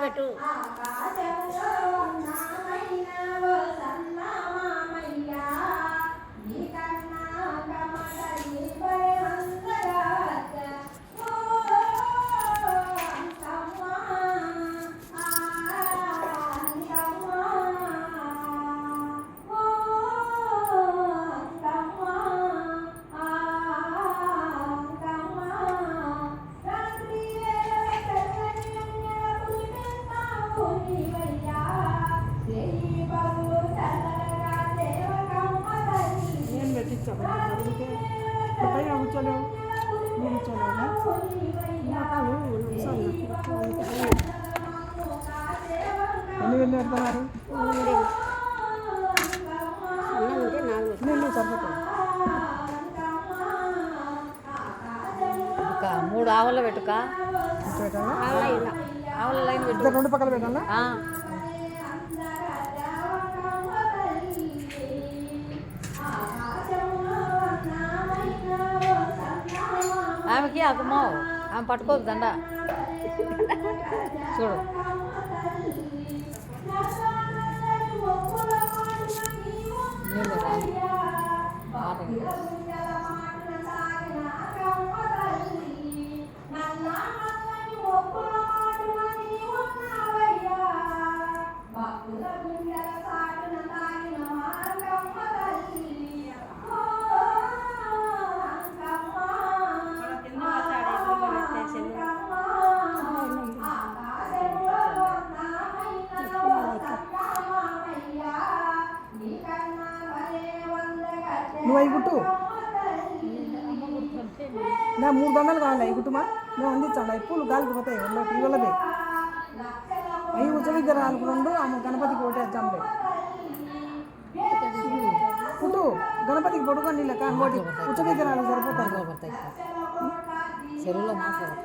దండాలు పెట్టు. ఎన్ని వెళ్ళి పెడుతున్నారు? సరిపోతుంది. 3 ఆవుల్లో పెట్టుక. ఆవుల లైన్ పెట్టు. 2 పక్కల పెట్టాలా? ఆమెకి అక్కమో ఆమె పట్టుకోదు దండ చూడు. నువ్వు అవి కుట్టు. నా 3 దండలు కావాలి. అవి కుట్టుమా, మేము అందించాలి. అవి పూలు గాలికి పోతాయి. ఇళ్ళవే అవి ఉచ్చవిగ్రహాలు 2 ఆమె గణపతికి ఒకటి వచ్చాంలే. కుట్టు గణపతికి పొడుకొని లెక్క ఇంకోటి ఉచ్చవిగ్రహాలు సరిపోతాయి. చెరువులో మాట్లాడు.